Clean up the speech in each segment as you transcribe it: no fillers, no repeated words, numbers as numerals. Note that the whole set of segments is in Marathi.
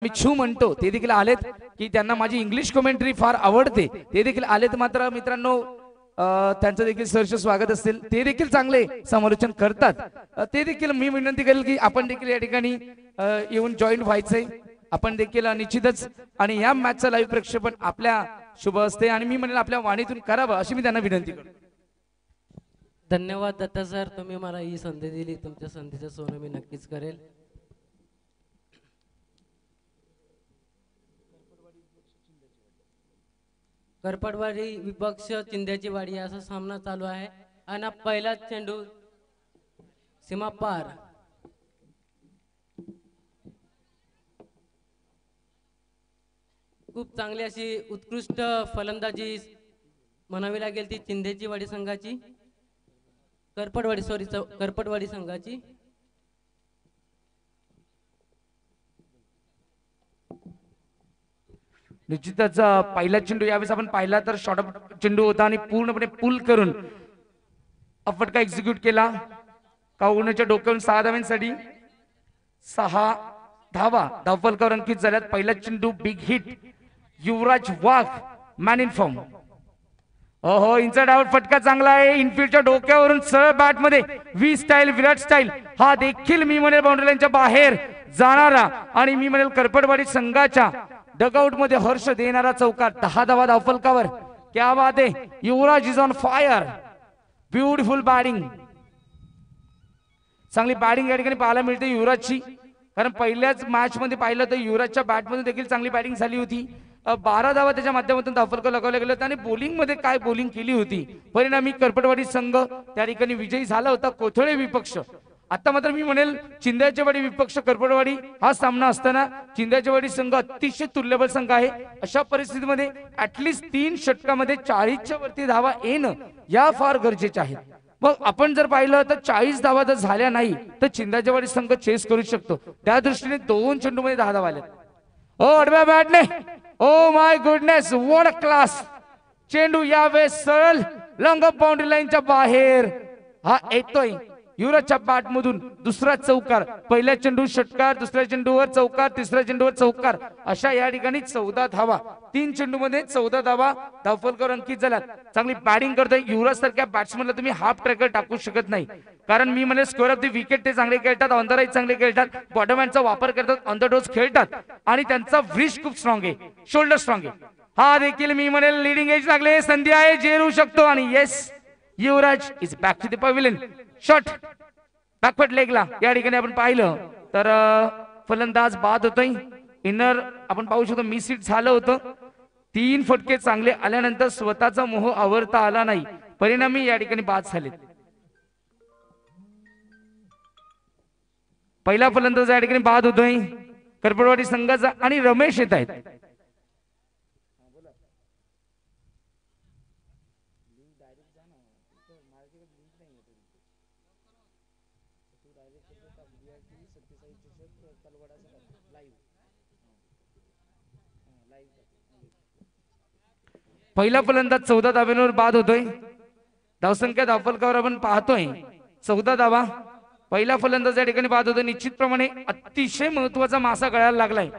मी छू म्हणतो ते देखील आलेत की त्यांना माझी इंग्लिश कमेंट्री फार आवडते ते देखील आलेत। मात्र मित्रांनो त्यांचं देखील सहर्ष स्वागत असेल। ते देखील चांगले समालोचन करतात। ते देखील मी विनंती करेल की आपण देखील या ठिकाणी येऊन जॉईन व्हायचंय। आपण देखील निश्चितच आणि या मॅचचं लाईव्ह प्रक्षेपण आपल्या शुभ असते आणि मी म्हणेल आपल्या वाणीतून करावं अशी मी त्यांना विनंती करतो। धन्यवाद दत्ता सर, तुम्ही मला ही संधी दिली। तुमच्या संधीचं सोनं मी नक्कीच करेल। करपडवाडी विपक्ष चिंध्याची वाडी असा सामना चालू आहे आणि पहिला चेंडू सीमा पार। खूप चांगली अशी उत्कृष्ट फलंदाजी म्हणावी लागेल ती चिंध्याची वाडी संघाची, करपडवाडी संघाची। निश्चितच पहिला चेंडू यावेळेस आपण पाहिला तर शॉर्ट चेंडू होता आणि पूर्णपणे पुल करून फटका एक्झिक्यूट केला। काउनच्या डोक्यावरून 6 धावांसाठी 6 धावा धावफलकावर अंकित झाल्यात। पहिला चेंडू big hit Yuvraj Wagh man in form. ओहो इनसाइड आउट फटका चांगला आहे। इनफील्डच्या डोक्यावरून सरळ बॅट मध्ये व्ही स्टाईल विराट स्टाईल हा देखील मी म्हणेल बाउंड्री लाईनच्या बाहेर जाणारा आणि मी म्हणेल करपडवाडी संघाच्या डगआउट मध्ये हर्ष देणारा चौकार। 10 धावा धावफलकावर। क्या बात आहे, Yuvraj is on fire. Beautiful batting, चांगली बॅटिंग या ठिकाणी पाहायला मिळते युवराजची। कारण पहिल्याच मॅच मध्ये पाहिलं तर युवराजच्या बॅटमध्ये देखील चांगली बॅटिंग झाली होती। 12 धावा त्याच्या माध्यमातून धावफलक लगावले गेले आणि बॉलिंग मध्ये काय बॉलिंग केली होती। परिणामी करपडवाडी संघ त्या ठिकाणी विजयी झाला होता। कोथळे विपक्ष आता मात्र मी म्हणेल चिंध्याचीवाडी विपक्ष करपडवाडी हा सामना असताना चिंध्याचीवाडी संघ अतिशय तुल्यबळ संघ आहे। अशा परिस्थितीमध्ये ऍटलीस्ट 3 षटकामध्ये 40च्या वरती धावा येणं या फार गरजेच्या आहेत। मग आपण जर पाहिलं तर 40 धावा जर झाल्या नाही तर चिंध्याचीवाडी संघ चेस करू शकतो। त्या दृष्टीने 2 चेंडूमध्ये 10 धावा आल्या। ओ अडव्या बॅटने, oh my goodness what a class. चेंडू यावेळेस सरळ लॉंग ऑफ बाउंड्री लाईनच्या बाहेर हा येतोय युवराजच्या बॅट मधून। दुसरा चौकार, पहिल्या चेंडू षटकार, दुसऱ्या चेंडूवर चौकार, तिसऱ्या चेंडूवर चौकार, अशा या ठिकाणी 14 धावा। 3 चेंडूमध्ये 14 धावा धावफलकावर अंकित झाल्यात। चांगली बॅटिंग करतोय युवराज सारख्या बॅट्समनला तुम्ही हाफ ट्रॅकर टाकू शकत नाही। कारण मी म्हणेल स्कोअर ऑफ द विकेट ते चांगले खेळतात, ऑन द राईट चांगले खेळतात, बॉटम हँडचा वापर करतात, ऑन द डोज खेळतात आणि त्यांचा व्रिस्ट खूप स्ट्रॉंग आहे, शोल्डर स्ट्रॉंग आहे। हा देखील मी म्हणेल लिडिंग एज लागले, संधी आहे, जेरू शकतो आणि yes Yuvraj is back to the pavilion. Shot backward लेगला या ठिकाणी आपण पाहिलं तर फलंदाज बाद होतोय। इनर आपण पाहू शकतो मिस हिट झालं होतं। 3 फटके चांगले आल्यानंतर स्वतःचा मोह आवरता आला नाही, परिणामी या ठिकाणी बाद झाले। पहिला फलंदाज या ठिकाणी बाद होतोय करपडवाडी संघाचा आणि रमेश येत आहेत। पहिला फलंदाज 14 धाब्यांवर बाद होतोय। धावसंख्या धावफलकावर आपण पाहतोय 14 धावा। पहिला फलंदाज या ठिकाणी बाद होतोय। निश्चितप्रमाणे अतिशय महत्त्वाचा मासा गळायला लागलाय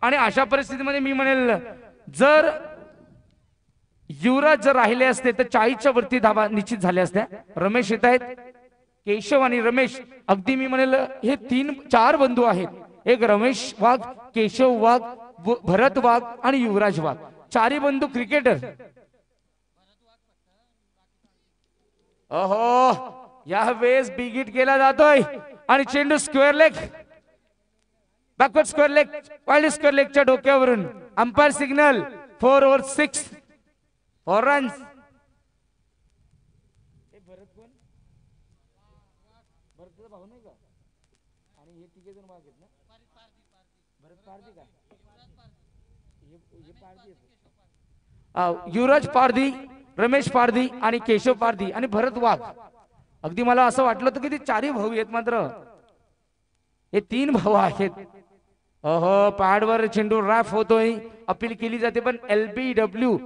आणि अशा परिस्थितीमध्ये मी म्हणेल जर युवराज जर राहिले असते तर 40च्या वरती धावा निश्चित झाल्या असत्या। रमेश येत आहेत, केशव आणि रमेश अगदी मी म्हणेल हे 3-4 बंधू आहेत। एक रमेश वाघ, केशव वाघ, भरत वाघ आणि युवराज वाघ, 4ही बंधू क्रिकेटर। ओहो यावेळेस बिग हिट केला जातोय आणि चेंडू square leg, backward square leg, wild square लेगच्या डोक्यावरून umpire signal 4 over 6 for runs. Yuvraj Pardhi, Ramesh Pardhi आणि केशव पारधी आणि भरत वाघ। अगदी मला असं वाटलं होतं की ते 4ही भाऊ आहेत, मात्र हे 3 भाऊ आहेत। ओहो पॅडवर चेंडू रॅफ होतोय, अपील केली जाते पण LBW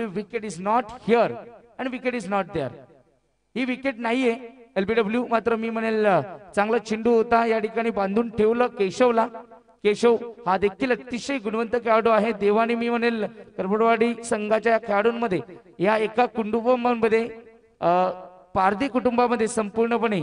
wicket is not here and wicket is not there. ही विकेट नाहीये एलबीडब्ल्यू। मात्र मी म्हणेल चांगला चेंडू होता, या ठिकाणी बांधून ठेवलं केशवला। केशव हा देखील अतिशय गुणवंत खेळाडू आहे. देवाने मी म्हणेल करपटवाडी संघाच्या खेळाडूंमध्ये या एका कुटुंबामध्ये पारधी कुटुंबामध्ये संपूर्णपणे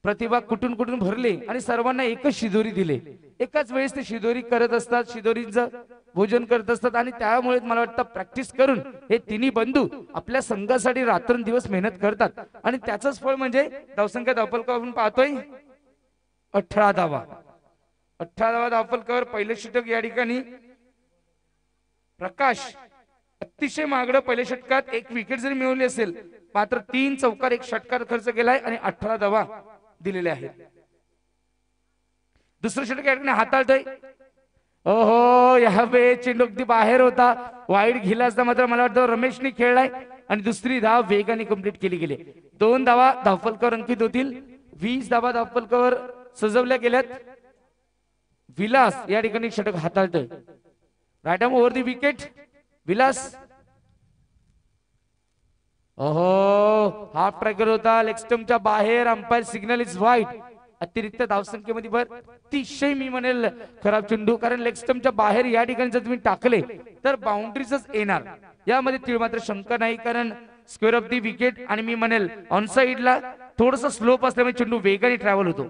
प्रतिभा कुठून कुठून भरले आणि सर्वांना एकच शिदोरी दिले. एकाच वेळेस ते शिदोरी करत असतात, शिदोरीचं भोजन करत असतात आणि त्यामुळे मला वाटतं प्रॅक्टिस करून हे तिन्ही बंधू आपल्या संघासाठी रात्रंदिवस मेहनत करतात आणि त्याचंच फळ म्हणजे धावसंख्या धावफलकावर आपण पाहतोय 18 धावा. 18 धावा धावफलकावर पहिले षटक या ठिकाणी प्रकाश अतिशय महागडं पहिल्या षटकात एक विकेट जरी मिळवली असेल मात्र 3 चौकार एक षटकार खर्च केलाय आणि 18 धावा दिलेले आहेत. दुसरं षटक या ठिकाणी हाताळतोय. ओहो यावे चेंडू अगदी बाहेर होता, वाईट घेला असता मात्र मला वाटतं रमेशने खेळलाय आणि दुसरी धाव वेगाने कंप्लीट केली गेली. 2 धावा धावफलकावर अंकित होतील. 20 धावा धावफलकावर सजवल्या गेल्यात. विलास या ठिकाणी षटक हाताळतोय. Right arm over the wicket Vilas. ओहो हाफ ट्रॅकर होता, लेग स्टंपच्या बाहेर. Umpire signal is wide. अतिरिक्त धावसंख्येमध्ये भर. अतिशय मी म्हणेल खराब चेंडू, कारण लेग स्टंपच्या बाहेर या ठिकाणी जर तुम्ही टाकले तर बाउंड्रीजच येणार, यामध्ये तीळ मात्र शंका नाही. कारण स्क्वेअर ऑफ दी विकेट आणि मी म्हणेल ऑन साइडला थोडस स्लोप असल्यामुळे चेंडू वेगाने ट्रॅव्हल होतो.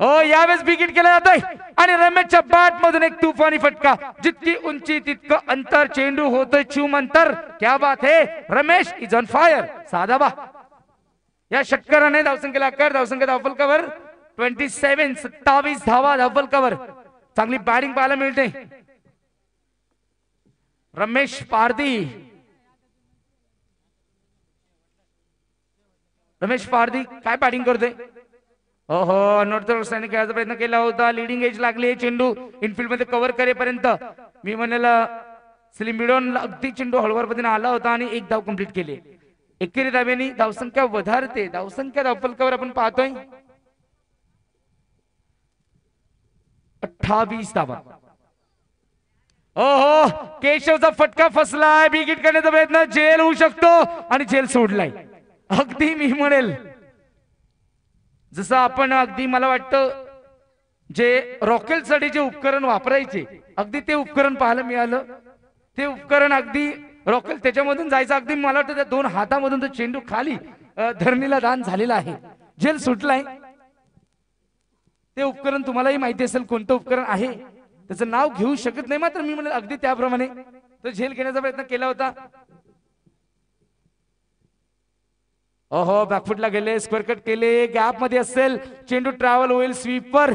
यावेळेस विकेट केला जातोय आणि रमेशच्या बॅट मधून एक तुफानी फटका. जितकी उंची तितकं अंतर, चेंडू होतोय चूम अंतर. क्या बात है, रमेश इज ऑन फायर. साधा बा या षटकाराने धावसंख्येला आकार. धावसंख्या धावफलकावर 27 धावा धावफलकावर. चांगली बॅटिंग पाहायला मिळते. रमेश पारधी, रमेश पारधी काय बॅटिंग करतोय. ओहो अनोर्थोडॉक्सने खेळायचा प्रयत्न केला होता. लिडिंग एज लागली. चेंडू इनफिल्ड मध्ये कव्हर करेपर्यंत मी म्हणेल स्लिमिडॉन अगदी चेंडू हळूवार पद्धतीने आला होता आणि एक धाव कंप्लीट केली. एकेरी धाव्याने धावसंख्या वधारते. धावसंख्या धावफलकावर आपण पाहतोय 28 धावा. ओहो केशवचा फटका फसलाय. विकेट करण्याचा प्रयत्न, झेल होऊ शकतो आणि झेल सोडलाय. अगदी मी म्हणेल जसं आपण अगदी मला वाटतं जे रॉकेल साठी जे उपकरण वापरायचे अगदी ते उपकरण पाहायला मिळालं. ते उपकरण अगदी रॉकेल त्याच्यामधून जायचं. अगदी मला वाटतं त्या 2 हातामधून तो चेंडू खाली धरणीला दान झालेला आहे. झेल सुटलाय. ते उपकरण तुम्हालाही माहिती असेल कोणतं उपकरण आहे, त्याचं नाव घेऊ शकत नाही मात्र मी म्हणेल अगदी त्याप्रमाणे तो झेल घेण्याचा प्रयत्न केला होता. ओहो बॅकफुटला गेले, स्क्वेअर कट केले, गॅप मध्ये असेल, चेंडू ट्रॅव्हल होईल. स्वीपर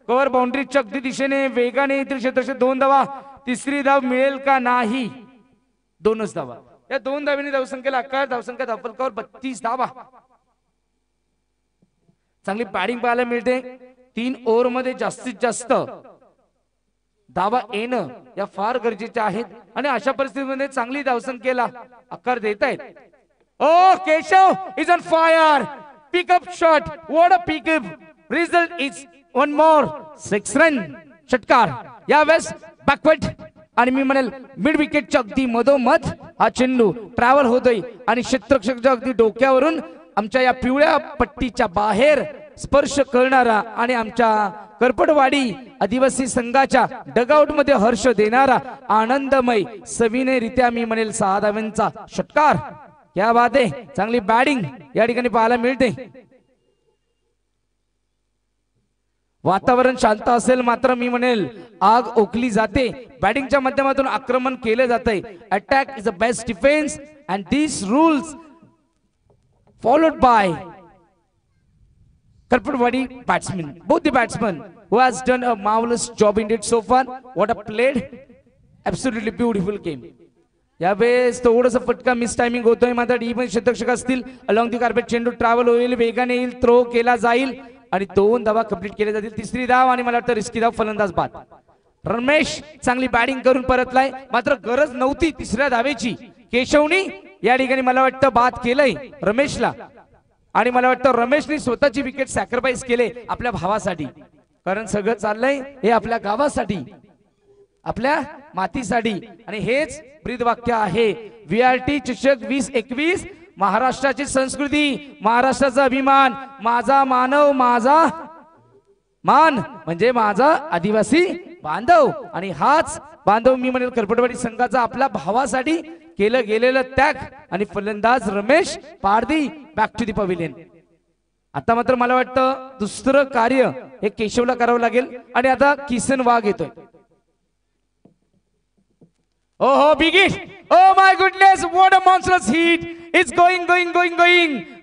कव्हर बाउंड्रीच्या अगदी दिशेने वेगाने येतील क्षेत्रक्षेत्र. 2 धावा. तिसरी धाव मिळेल का नाही. 2च धावा. या 2 धावेने धावसंख्येला आकार. धावसंख्या धावफलकावर 32 धावा. चांगली बॅटिंग पाहायला मिळते. 3 ओव्हर मध्ये जास्तीत जास्त धावा येणं या फार गरजेच्या आहेत आणि अशा परिस्थितीमध्ये चांगली धावसंख्येला आकार देत आहेत. Oh, Keshav is on fire. Pick up shot. What a pick up. Result is one more. 6 run. षटकार. यावेळेस बॅकवर्ड आणि मी म्हणेल मिड विकेटच्या अगदी मधोमध हा चेंडू ट्रॅव्हल होतोय आणि क्षेत्ररक्षकाच्या अगदी डोक्यावरून आमच्या या पिवळ्या पट्टीच्या बाहेर स्पर्श करणारा आणि आमच्या करपटवाडी आदिवासी संघाच्या डगआउट मध्ये हर्ष देणारा आनंदमय सविनयरित्या मी म्हणेल 6 धावांचा षटकार. क्या बात आहे. चांगली बॅटिंग या ठिकाणी पाहायला मिळते. वातावरण शांत असेल मात्र मी म्हणेल आग ओकली जाते. बॅटिंगच्या माध्यमातून आक्रमण केले जाते. Attack is a best defence and this rules followed by Karpatwadi batsmen. Both the batsmen who has done a marvelous job in it so far. What a played, absolutely beautiful game. यावेळेस थोडंसं फटका मिस टायमिंग होतोय मात्र डी पण क्षेत्ररक्षक असतील. अलॉंग दी कार्पेट चेंडू ट्रॅव्हल होईल, वेगाने येईल, थ्रो केला जाईल आणि 2 धावा कंप्लीट केल्या जातील. तिसरी धाव आणि मला वाटतं रिस्की धाव फलंदाज बाद. रमेश चांगली बॅटिंग करून परतलाय मात्र गरज नव्हती तिसऱ्या धावेची. केशवनी या ठिकाणी मला वाटतं बाद केलंय रमेशला आणि मला वाटतं रमेशने स्वतःची विकेट सॅक्रिफाईस केले आपल्या भावासाठी. कारण सगळं चाललंय हे आपल्या गावासाठी, आपल्या मातीसाठी आणि हेच ब्रीदवाक्य आहे. VRT चषक 2021 महाराष्ट्राची संस्कृती, महाराष्ट्राचा अभिमान, माझा मानव माझा मान म्हणजे माझा आदिवासी बांधव आणि हाच बांधव मी म्हणेल करपटवाडी संघाचा आपल्या भावासाठी केलं गेलेलं त्याग आणि फलंदाज रमेश पारधी बॅक टू दी पवेलियन. आता मात्र मला वाटतं दुसरं कार्य हे केशवला करावं लागेल आणि आता किसन वाघ येतोय. Oh, oh, big hit. Oh my goodness, what a monstrous hit. It's going.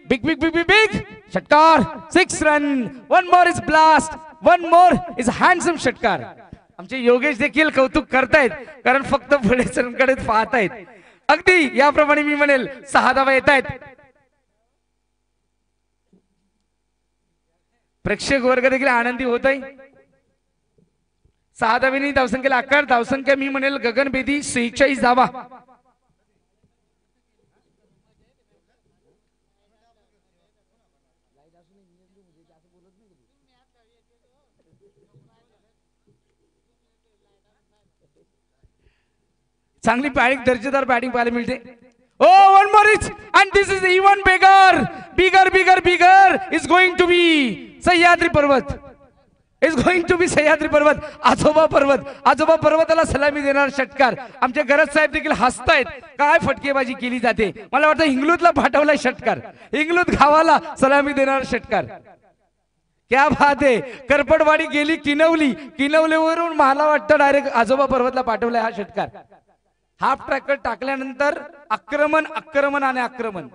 Big, big, big, big, big. Shatkar, 6 run. One more is blast. One more is handsome Shatkar. आमचे योगेश देखील कौतुक करतायत कारण फक्त पुढे पाहतायत. अगदी याप्रमाणे मी म्हणेल 6 धावा येत आहेत. प्रेक्षक वर्ग देखील आनंदी होत आहे. 6 धावेनी धावसंख्येला आकार. धावसंख्या मी म्हणेल गगन बेदी 46 धावा. चांगली बॅटिंग दर्जेदार बॅटिंग पाहायला मिळते. Oh one more is and this is even bigger is going to be Sahyadri parvat. Is going to be Sahyadri parvat. आजोबा पर्वताला सलामी देणार षटकार. आमचे गरज साहेब देखील हसतायत. काय फटकेबाजी केली जाते. मला वाटतं हिंगलूतला पाठवलाय षटकार. हिंगलूत गावाला सलामी देणार षटकार. क्या बात आहे. करपटवाडी गेली किनवलीवरून मला वाटतं डायरेक्ट आजोबा पर्वतला पाठवलाय हा षटकार. हाफ ट्रॅकर टाकल्यानंतर आक्रमण आणि आक्रमण.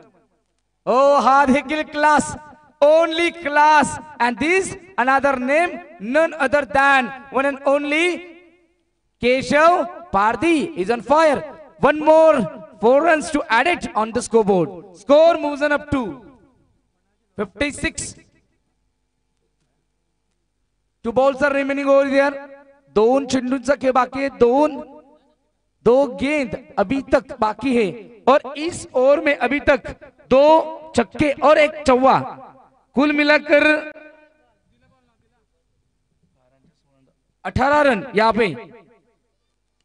ओ हा देखील class. Only class, and this another name none other than one and only Keshav Pardhi is on fire. One more 4 runs to add it on the scoreboard. Score moves on up to 56. 2 balls are remaining over there. 2 चेंडूंचा खेळ बाकी है. 2 गेंद अभी तक बाकी है और इस ओवर में अभी तक 2 छक्के और 1 चौवा, कुल मिलाकर 18 रन यहाँ पे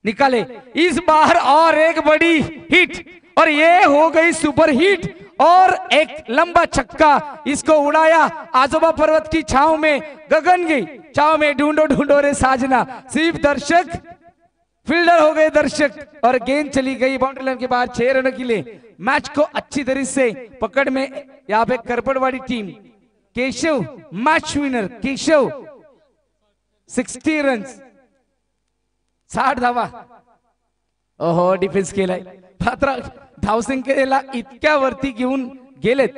निकाले इस बार. और एक बड़ी हिट और ये हो गई सुपर हिट और एक लंबा छक्का इसको उड़ाया आजोबा पर्वत की छांव में. गगन की छांव में ढूंढो रे साजना. सिर्फ दर्शक फील्डर हो गए दर्शक और गेंद चली गई बाउंड्री लाइन के बाहर. 6 रनों के लिए मैच को अच्छी तरह से पकड़ में यहाँ पे Karpatwadi team. Keshav match winner. Keshav 60 runs 60 धावा. ओहो डिफेन्स केलाय. मात्र धावसंख्येला इतक्या वरती घेऊन गेलेत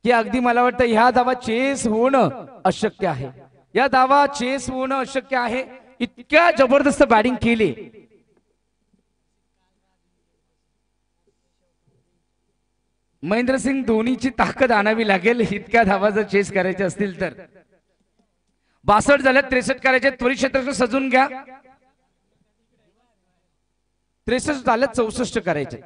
की अगदी मला वाटतं ह्या धावा चेस होणं अशक्य आहे. या धावा चेस होणं अशक्य आहे. इतक्या जबरदस्त बॅटिंग केली. महेंद्रसिंग धोनीची ताकद आणावी लागेल इतक्या धावा जर चेस करायचे असतील तर. 62 झाल्यात. 63 करायचे. त्वरित क्षेत्र सजून घ्या. 63 झाल्यात. 64 करायचे.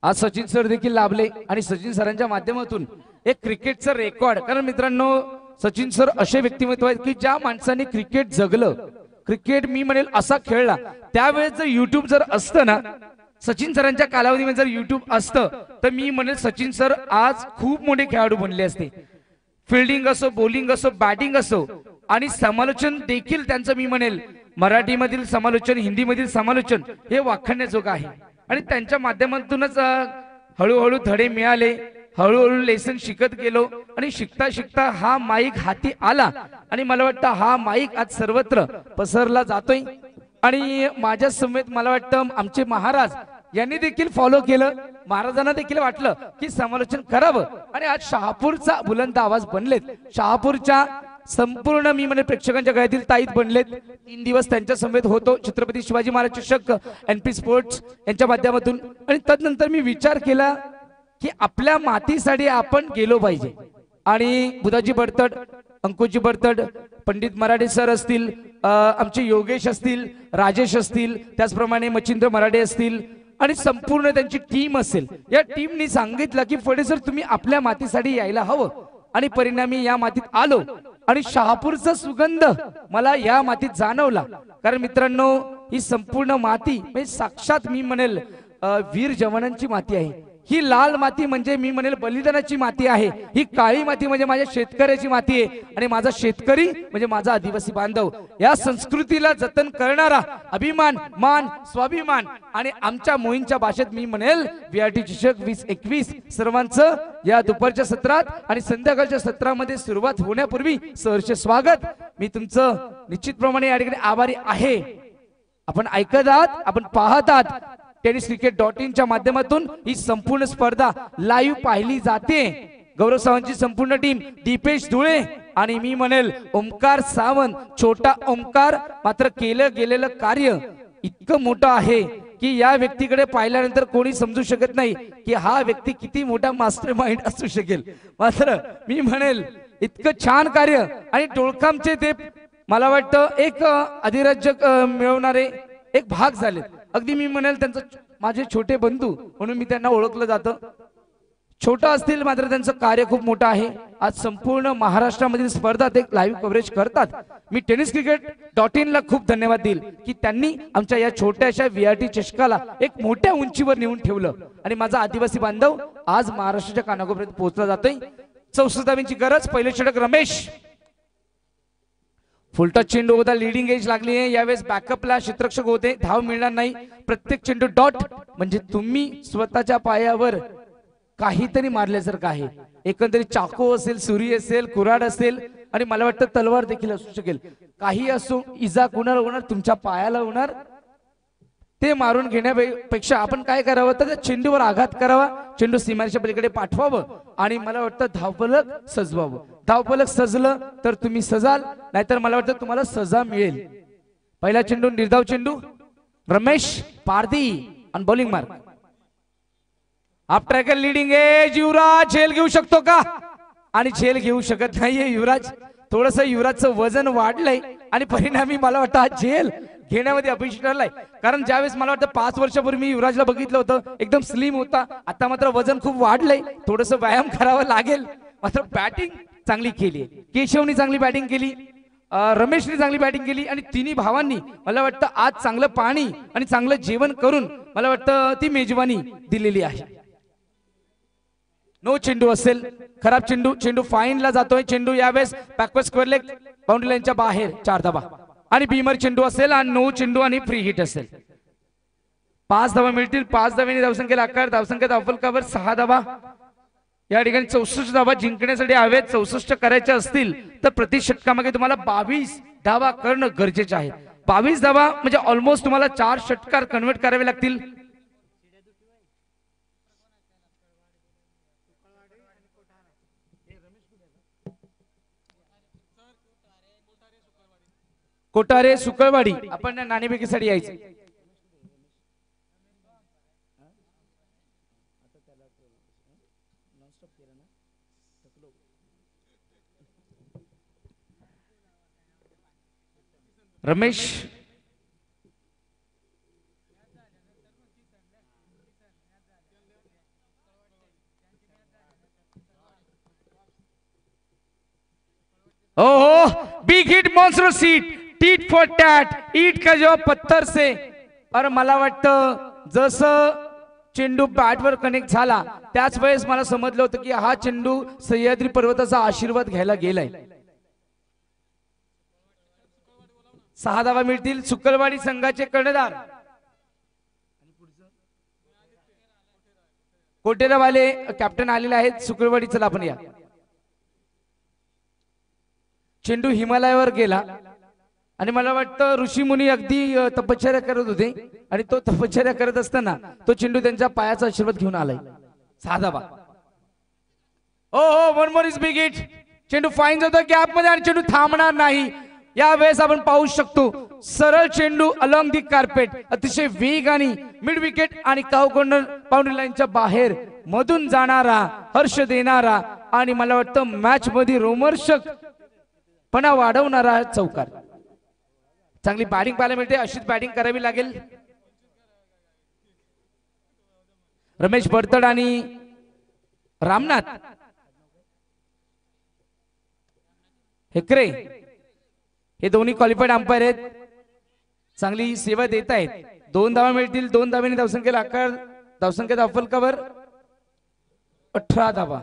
आज सचिन सर देखील लाभले आणि सचिन सरांच्या माध्यमातून एक क्रिकेटचं रेकॉर्ड. कारण मित्रांनो सचिन सर असे व्यक्तिमत्व आहेत की ज्या माणसाने क्रिकेट जगलं, क्रिकेट मी म्हणेल असा खेळला, त्यावेळेस जर युट्यूब जर असतं ना, सचिन सरांच्या कालावधीमध्ये जर युट्यूब असतं तर मी म्हणेल सचिन सर आज खूप मोठे खेळाडू बनले असते. फिल्डिंग असो, बॉलिंग असो, बॅटिंग असो आणि समालोचन देखील त्यांचं मी म्हणेल मराठीमधील समालोचन, हिंदीमधील समालोचन हे वाखाणण्याजोगं आहे. आणि त्यांच्या माध्यमातूनच हळूहळू धडे मिळाले. हळूहळू लेसन शिकत गेलो आणि शिकता शिकता हा माईक हाती आला आणि मला वाटतं हा माईक आज सर्वत्र पसरला जातोय. आणि माझ्या समेत मला वाटतं आमचे महाराज यांनी देखील फॉलो केलं. महाराजांना देखील वाटलं की समालोचन करावं आणि आज शहापूरचा बुलंद आवाज बनलेत. शहापूरच्या संपूर्ण मी म्हणजे प्रेक्षकांच्या गळ्यातील ताईत बनलेत. 3 दिवस त्यांच्या समेत होतो छत्रपती शिवाजी महाराज चषक एनपी स्पोर्ट्स यांच्या माध्यमातून. आणि तदनंतर मी विचार केला की आपल्या मातीसाठी आपण गेलो पाहिजे. आणि बुधाजी बडतड, अंकुशजी बडतड, पंडित मराठे सर असतील, आमचे योगेश असतील, राजेश असतील, त्याचप्रमाणे मच्छिंद्र मराठे असतील आणि संपूर्ण त्यांची टीम असेल. या टीमनी सांगितलं की फडे सर तुम्ही आपल्या मातीसाठी यायला हवं. आणि परिणामी या मातीत आलो आणि शहापूरचा सुगंध मला या मातीत जाणवला. कारण मित्रांनो ही संपूर्ण माती म्हणजे साक्षात मी म्हणेल वीर जवानांची माती आहे. ही लाल माती म्हणजे मी म्हणेल बलिदानाची माती आहे, ही काळी माती म्हणजे माझ्या शेतकऱ्याची माती आहे आणि माझा शेतकरी म्हणजे माझा आदिवासी बांधव, या संस्कृतीला जतन करणारा अभिमान, मान, स्वाभिमान आणि आमच्या मोहींच्या भाषेत मी म्हणेल VRT चषक 2021 सर्वांचं या दुपारच्या सत्रात आणि संध्याकाळच्या सत्रामध्ये सुरुवात होण्यापूर्वी सहर्ष स्वागत. मी तुमचं निश्चितप्रमाणे या ठिकाणी आभारी आहे. आपण ऐकत आहात, आपण पाहत आहात tenniscricket.in च्या माध्यमातून ही संपूर्ण स्पर्धा लाईव्ह पाहिली जाते. गौरव सावंतची संपूर्ण टीम, दीपेश धुळे आणि मी म्हणेल ओमकार सावंत, छोटा ओमकार. मात्र केलं गेलेलं कार्य इतकं मोठं आहे की या व्यक्तीकडे पाहिल्यानंतर कोणी समजू शकत नाही की हा व्यक्ती किती मोठा मास्टर माइंड असू शकेल. मात्र मी म्हणेल इतकं छान कार्य आणि डोळखामचे ते मला वाटतं एक अधिराज्य मिळवणारे एक भाग झाले. अगदी मी म्हणेल त्यांचं माझे छोटे बंधू म्हणून मी त्यांना ओळखलं जातं. छोटं असतील मात्र त्यांचं कार्य खूप मोठं आहे. आज संपूर्ण महाराष्ट्रामधील स्पर्धा ते लाईव्ह कव्हरेज करतात. मी tenniscricket.in ला खूप धन्यवाद देईल की त्यांनी आमच्या या छोट्याशा VRT चषकाला एक मोठ्या उंचीवर नेऊन ठेवलं आणि माझा आदिवासी बांधव आज महाराष्ट्राच्या कानाकोपऱ्यात पोहोचला जातोय. 64 धावांची गरज. पहिले षटक रमेश. फुलटच चेंडू होता, लिडिंग एज लागली आहे. यावेळेस बॅकअपला क्षेत्ररक्षक होते, धाव मिळणार नाही. प्रत्येक चेंडू डॉट म्हणजे तुम्ही स्वतःच्या पायावर काहीतरी मारल्यासारखं आहे. एकंदरीत चाकू असेल, सुरी असेल, कुऱ्हाड असेल आणि मला वाटतं तलवार देखील असू शकेल. काही असो, इजा कुणाला होणार, तुमच्या पायाला होणार. ते मारून घेण्यापेक्षा आपण काय करावं तर चेंडूवर आघात करावा, चेंडू सीमारेषेच्या पलीकडे पाठवावं आणि मला वाटतं धावफलक सजवावं. धावफलक सजलं तर तुम्ही सजाल, नाहीतर मला वाटतं तुम्हाला सजा मिळेल. पहिला चेंडू निर्धाव चेंडू. रमेश पारधी आणि बॉलिंग मार्क. आप ट्रॅकर लिडिंग एज. युवराज झेल घेऊ शकतो का? आणि झेल घेऊ शकत नाहीये युवराज. थोडस युवराजचं वजन वाढलंय आणि परिणामी मला वाटतं हा झेल घेण्यामध्ये अपयशी ठरलाय. कारण ज्यावेळेस मला वाटतं 5 वर्षापूर्वी मी युवराजला बघितलं होतं, एकदम स्लिम होता. आता मात्र वजन खूप वाढलंय, थोडस व्यायाम करावा लागेल. मात्र बॅटिंग चांगली केली. केशवनी चांगली बॅटिंग केली, रमेशने चांगली बॅटिंग केली आणि तिन्ही भावांनी मला वाटतं आज चांगलं पाणी आणि चांगलं जेवण करून मला वाटतं ती मेजवानी दिलेली आहे. नो चेंडू असेल, खराब चेंडू. चेंडू फाईनला जातोय. चेंडू यावेळेस बॅकवर्ड स्क्वेअर लेग बाउंड्री लाईनच्या बाहेर. 4 धावा आणि बीमर चेंडू असेल आणि नो चेंडू आणि फ्री हिट असेल. 5 धावा मिळतील. 5 धाव्यांनी धावसंख्येला आकार. धावसंख्या धावफलकावर 6 धावा. या ठिकाणी 64 धावा जिंकण्यासाठी हवेत 64 करायच्या असतील तर प्रति षटकामागे तुम्हाला 22 धावा करणं गरजेचे आहे. 22 धावा म्हणजे ऑलमोस्ट तुम्हाला 4 षटकार कन्वर्ट करावे लागतील. कोटारे सुकळवाडी. आपण नाणेफेकीसाठी यायचं. रमेश ओहो, big hit, monster hit, tit for tat, ईट का जवाब पत्थर से. और मला वाटतं जसं चेंडू बॅटवर कनेक्ट झाला त्याच वेळेस मला समजलं होतं की हा चेंडू सह्याद्री पर्वताचा आशीर्वाद घ्यायला गेलाय. 6 धावा मिळतील. सुकलवाडी संघाचे कर्णधार कोटेरावाले कॅप्टन आलेले आहेत सुकलवाडी. चला आपण या. चेंडू हिमालयावर गेला आणि मला वाटतं ऋषी मुनी अगदी तपश्चर्या करत होते आणि तो तपश्चर्या करत असताना तो चेंडू त्यांच्या पायाचा आशीर्वाद घेऊन आलाय. 6 धावा. हो, one more is big hit. चेंडू फाईन जातो गॅप मध्ये आणि चेंडू थांबणार नाही. यावेळेस आपण पाहू शकतो सरळ चेंडू अलॉंग दी कार्पेट, अतिशय वेगाने मिड विकेट आणि काव कॉर्नर बाउंड्री लाईनच्या बाहेर मधून जाणारा, हर्ष देणारा आणि मला वाटतं मॅच मध्ये रोमर्षक पणा वाढवणारा चौकार. चांगली बॅटिंग पाहायला मिळते. अशीच बॅटिंग करावी लागेल. रमेश बडतड आणि रामनाथ हेकरे हे दोन्ही क्वालिफाईड अंपायर आहेत. चांगली सेवा देत आहेत. 2 धावा मिळतील. 2 धाव्यांनी धावसंख्येला आकार. धावसंख्या धावफलकावर 18 धावा.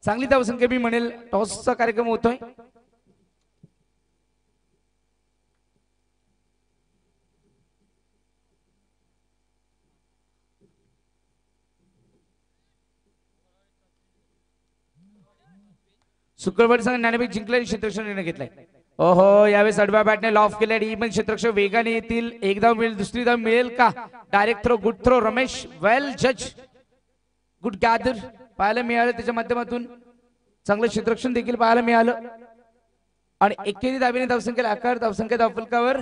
चांगली धावसंख्या मी म्हणेल. टॉसचा कार्यक्रम होतोय. शुक्रवारी संघ नाणेफेक जिंकल्याने क्षेत्ररक्षण निर्णय घेतलाय. ओहो, यावेळेस आडव्या बॅटने लॉफ केल्या. पण क्षेत्ररक्षक वेगाने येतील. एक धाव मिळेल, दुसरी धाव मिळेल का? Direct throw, good throw Ramesh, well जज, गुड गॅदर पाहायला मिळालं. त्याच्या माध्यमातून चांगलं क्षेत्ररक्षण देखील पाहायला मिळालं. आणि 21 धावेने धावसंख्येला आकार. धावसंख्या धावफलकावर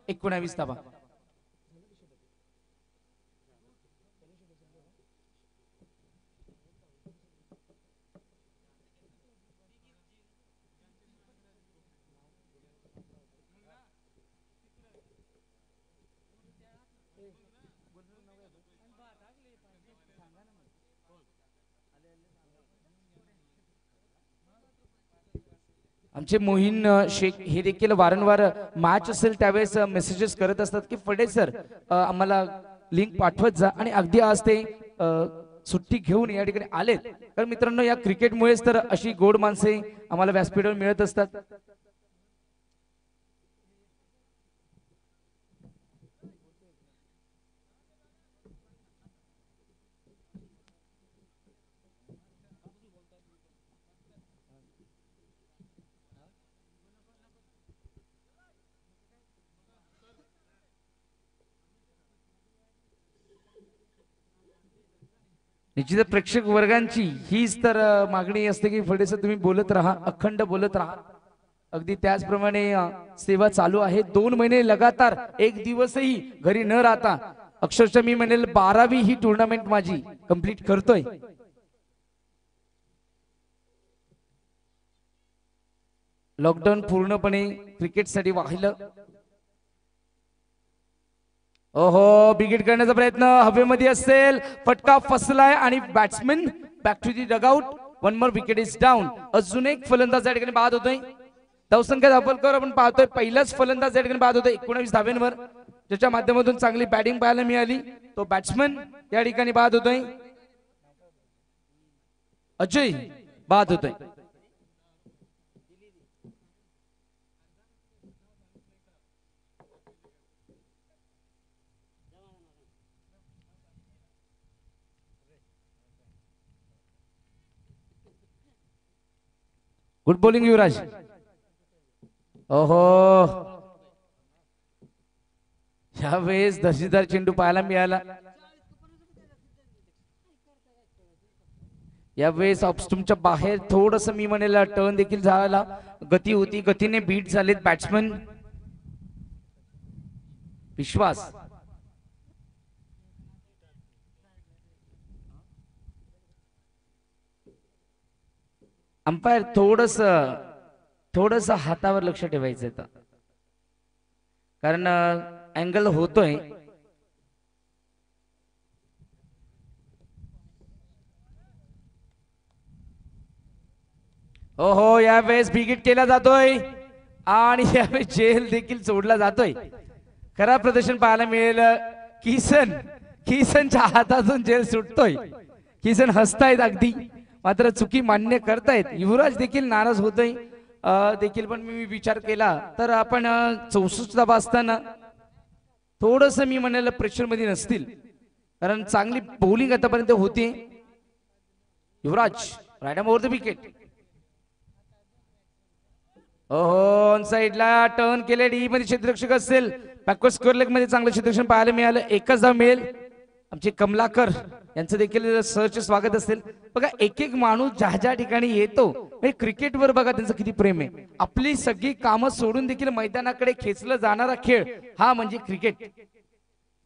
19 धावा. आमचे मोहीन शेख हे देखील वारंवार मॅच असेल त्यावेळेस मेसेजेस करत असतात की फडे सर आम्हाला लिंक पाठवत जा. आणि अगदी आज ते सुट्टी घेऊन या ठिकाणी आलेत. तर मित्रांनो, या क्रिकेटमुळेच तर अशी गोड माणसे आम्हाला व्यासपीठावर मिळत असतात. निश्चित प्रेक्षक वर्गांची हीच तर मागणी असते की फडे सर तुम्ही बोलत राहा, अखंड बोलत राहा. अगदी त्याचप्रमाणे सेवा चालू आहे. 2 महिने लगातार एक दिवसही घरी न राहता अक्षरशः मी म्हणेल 12वी ही टुर्नामेंट माझी कंप्लीट करतोय. लॉकडाऊन पूर्णपणे क्रिकेटसाठी वाहिलं. ओहो, बिगिट करण्याचा प्रयत्न हवेमध्ये असेल. फटका फसलाय आणि batsman back to the dugout. 1 more wicket is down. अजून एक फलंदाज या ठिकाणी बाद होतोय. धावसंख्या धावफलकावर आपण पाहतोय पहिलाच फलंदाज या ठिकाणी बाद होतोय 19 धाव्यांवर, ज्याच्या माध्यमातून चांगली बॅटिंग पाहायला मिळाली. तो बॅट्समॅन या ठिकाणी बाद होतोय. अजय बाद होतोय. गुड बॉलिंग युवराज. ओहो, यावेळेस दर्जेदार चेंडू पाहायला मिळाला. यावेळेस ऑफस्टूमच्या बाहेर थोडस मी म्हणेल टर्न देखील झाला. गती होती, गतीने बीट झालेत बॅट्समन. विश्वास अंपायर थोडस हातावर लक्ष ठेवायचं आहे कारण अँगल होतोय. ओहो, यावेळेस बिगिट केला जातोय आणि यावेळेस जेल देखील सोडला जातोय. खराब प्रदर्शन पाहायला मिळेल. किसनच्या हातातून जेल सुटतोय. किसन हसतायत अगदी, मात्र चुकी मान्य करतायत. युवराज देखील नाराज होतोय देखील. पण मी विचार केला तर आपण 64 धावा असताना थोडस मी म्हणाल प्रेशर मध्ये नसतील, कारण चांगली बॉलिंग आतापर्यंत होती. Yuvraj right arm over the wicket. ओहो, ऑन साइडला टर्न केले. डी मध्ये क्षेत्ररक्षक असेल. बॅकवर्ड स्कोअर लेग मध्ये चांगलं क्षेत्ररक्षण पाहायला मिळालं. एकच धाव मिळेल. आमचे कमलाकर यांचं देखील सरचे स्वागत असेल. बघा, एक एक माणूस ज्या ज्या ठिकाणी येतो म्हणजे क्रिकेटवर बघा त्यांचं किती प्रेम आहे. आपली सगळी कामं सोडून देखील मैदानाकडे खेचलं जाणारा खेळ हा म्हणजे क्रिकेट.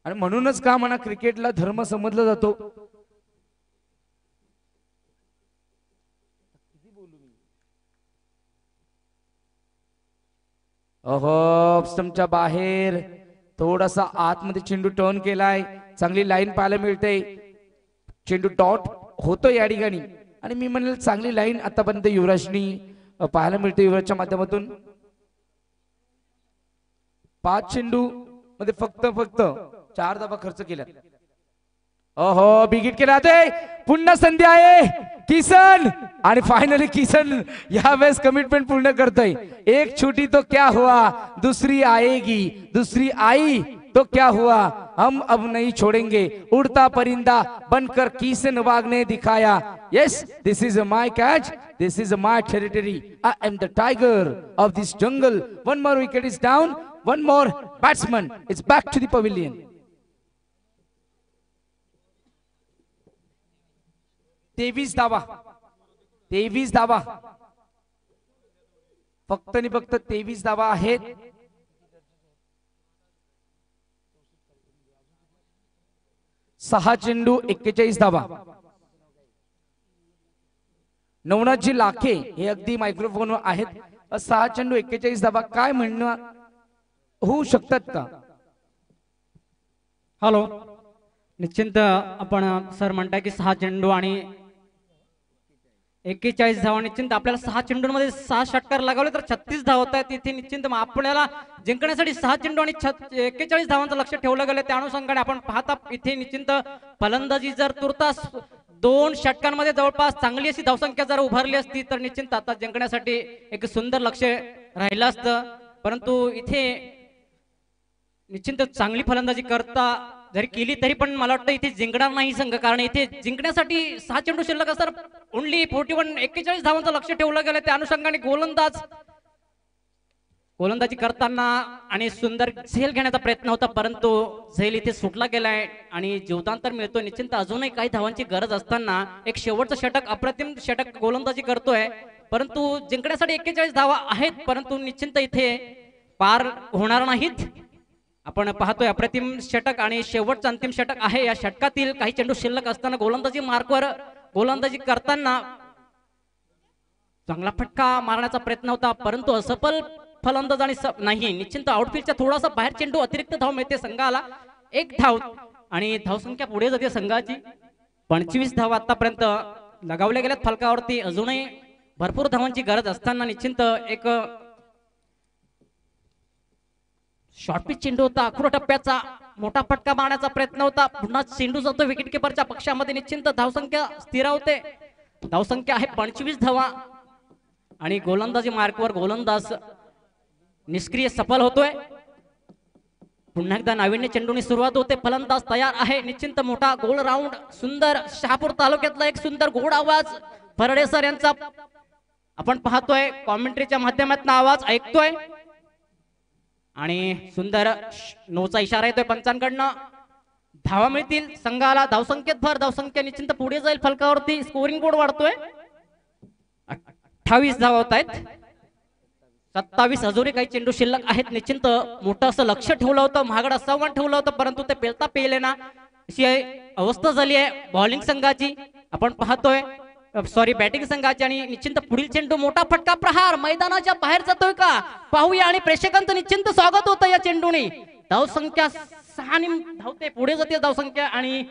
आणि म्हणूनच का म्हणा क्रिकेटला धर्म समजला जातो. ओहो, स्टंपच्या बाहेर थोडासा आतमध्ये चेंडू टर्न केलाय. चांगली लाईन पाहायला मिळते. चेंडू डॉट होतो या ठिकाणी आणि मी म्हणेल चांगली लाईन आतापर्यंत युवराजनी पाहायला मिळते. युवराजच्या माध्यमातून 5 चेंडू मध्ये फक्त 4 धावा खर्च केल्या. ओहो बिगिट केला जातोय. पुन्हा संधी आहे किसन आणि फायनली किसन यावेळेस कमिटमेंट पूर्ण करतोय. एक छोटी तो क्या हुआ, दूसरी आएगी, दूसरी आई तो क्या हुआ, हम अब नहीं छोड़ेंगे. उड़ता परिंदा बनकर किसन वाघ ने दिखाया. Yes, this is my catch, this is my territory, I am the tiger of this jungle. One more wicket is down, one more batsman is back to the pavilion. 23 धावा, 23 धावा, फक्त आणि फक्त 23 धावा आहेत. सहा चेंडू 41 धावा. नवनाथजी लाखे हे अगदी मायक्रोफोन आहेत. 6 चेंडू 41 धावा, काय म्हणणं होऊ शकतात का? हॅलो, निश्चिंत आपण सर म्हणताय की 6 चेंडू आणि 41 धावा. निश्चिंत आपल्याला 6 चेंडूंमध्ये 6 षटकार लगावले तर 36 धावा होत आहेत. इथे निश्चिंत आपल्याला जिंकण्यासाठी 6 चेंडू आणि 41 धावांचं लक्ष ठेवलं गेलं. त्या अनुषंगाने आपण पाहता इथे निश्चिंत फलंदाजी जर तुर्तास 2 षटकांमध्ये जवळपास चांगली अशी धावसंख्या जर उभारली असती तर निश्चिंत आता जिंकण्यासाठी एक सुंदर लक्ष राहिलं असतं. परंतु इथे निश्चिंत चांगली फलंदाजी करता जरी केली तरी पण मला वाटतं इथे जिंकणार नाही संघ. कारण इथे जिंकण्यासाठी 6 चेंडू शिल्लक असतात. ओनली 41 41 धावांचं लक्ष ठेवलं गेलं. त्या अनुषंगाने गोलंदाजी करताना आणि सुंदर झेल घेण्याचा प्रयत्न होता, परंतु झेल इथे सुटला गेलाय आणि जीवदान तर मिळतोय. निश्चिंत अजूनही काही धावांची गरज असताना एक शेवटचं षटक, अप्रतिम षटक गोलंदाजी करतोय. परंतु जिंकण्यासाठी 41 धावा आहेत, परंतु निश्चिंत इथे पार होणार नाहीत. आपण पाहतोय अप्रतिम षटक आणि शेवटचं अंतिम षटक आहे. या षटकातील काही चेंडू शिल्लक असताना गोलंदाजी मार्कवर गोलंदाजी करताना चांगला फटका मारण्याचा प्रयत्न होता, परंतु असफल फलंदाज आणि नाही. निश्चिंत आउटफील्डच्या थोडासा बाहेर चेंडू, अतिरिक्त धाव मिळते संघाला. 1 धाव आणि धावसंख्या पुढे जाते संघाची. 25 धावा आतापर्यंत लगावल्या गेल्यात फलकावरती. अजूनही भरपूर धावांची गरज असताना निश्चिंत एक शॉर्ट पिच चेंडू होता, अख्रो टप्प्याचा मोठा फटका मारण्याचा प्रयत्न होता. पुन्हा चेंडू जातो विकेट किपरच्या पक्षामध्ये. निश्चिंत धावसंख्या स्थिर होते. धावसंख्या आहे 25 धावा आणि गोलंदाजी मार्कवर गोलंदाज निष्क्रिय सफल होतोय. पुन्हा एकदा नाविन्य चेंडूने सुरुवात होते. फलंदाज तयार आहे. निश्चिंत मोठा गोल राऊंड, सुंदर शहापूर तालुक्यातला एक सुंदर गोड आवाज फरडे सर यांचा आपण पाहतोय, कॉमेंट्रीच्या माध्यमातून आवाज ऐकतोय आणि सुंदर नोचा इशारा येतोय पंचांकडनं. धावा मिळतील संघाला. धावसंख्येत भर, धावसंख्या निश्चिंत पुढे जाईल फलकावरती. स्कोरिंग बोर्ड वाढतोय. 28 धावा होत आहेत. 27 अजूनही काही चेंडू शिल्लक आहेत. निश्चिंत मोठं असं लक्ष ठेवलं होतं, महागड असं आव्हान ठेवलं होतं, परंतु ते पेलता पेले ना अशी अवस्था झाली आहे बॉलिंग संघाची. आपण पाहतोय सॉरी बॅटिंग संघाची. आणि निश्चिंत पुढील चेंडू, मोठा फटका, प्रहार मैदानाच्या बाहेर जातोय का पाहूया. आणि प्रेक्षकांचं निश्चिंत स्वागत होतं या चेंडूने. धावसंख्या 6 धावते, पुढे जाते धावसंख्या आणि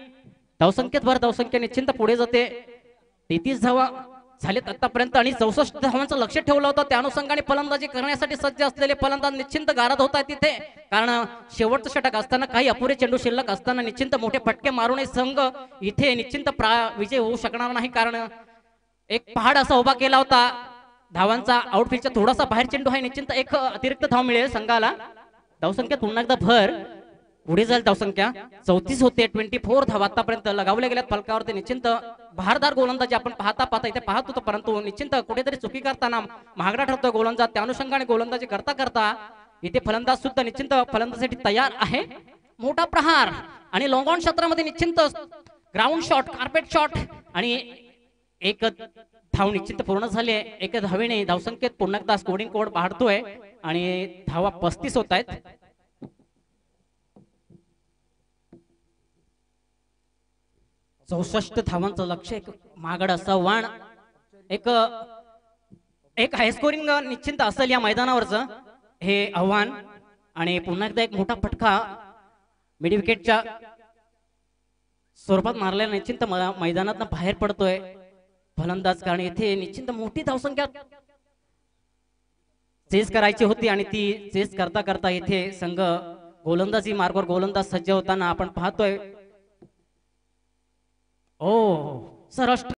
धावसंख्येत भर, धावसंख्या निश्चिंत पुढे जाते. 33 धावा झालेत आतापर्यंत आणि 64 धावांचं लक्ष ठेवलं होतं. त्या अनुषंगाने फलंदाजी करण्यासाठी सज्ज असलेले फलंदाज निश्चिंत गारद होत आहेत तिथे. कारण शेवटचं षटक असताना काही अपुरे चेंडू शिल्लक असताना निश्चिंत मोठे फटके मारूनही संघ इथे निश्चिंत विजय होऊ शकणार नाही. कारण एक पहाड असा उभा केला होता धावांचा. आउटफील्डच्या थोडासा बाहेर चेंडू आहे. निश्चिंत एक अतिरिक्त धाव मिळेल संघाला. धावसंख्या पुन्हा एकदा भर, पुढे जाईल धावसंख्या. 34 होते. 24 धावा आतापर्यंत लगावल्या गेल्यात फलकावरती. निश्चिंत भारदार गोलंदाजी आपण पाहता इथे पाहत होतो, परंतु निश्चिंत कुठेतरी चुकी करताना महागडा ठरतोय गोलंदाज. त्या अनुषंगाने गोलंदाजी करता करता इथे फलंदाज सुद्धा निश्चिंत फलंदाजीसाठी तयार आहे. मोठा प्रहार आणि लॉंग ऑन क्षेत्रामध्ये निश्चिंत ग्राउंड शॉट, कार्पेट शॉट आणि एक धाव निश्चित पूर्ण झाली आहे. एका धावेने धावसंख्येत पुन्हा एकदा स्कोरिंग कोड वाढतोय आणि धावा 35 होत आहेत. चौसष्ट धावांचं लक्ष, एक महागड असं वाण, एक हाय स्कोरिंग निश्चिंत असेल या मैदानावरचं हे आव्हान. आणि पुन्हा एकदा एक मोठा फटका मिड विकेटच्या स्वरूपात मारलेला निश्चिंत मैदानात बाहेर पडतोय फलंदाज. कारण इथे निश्चिंत मोठी धावसंख्या चेस करायची होती आणि ती चेस करता करता इथे संघ गोलंदाजी मार्गावर गोलंदाज सज्ज होताना आपण पाहतोय. ओ सर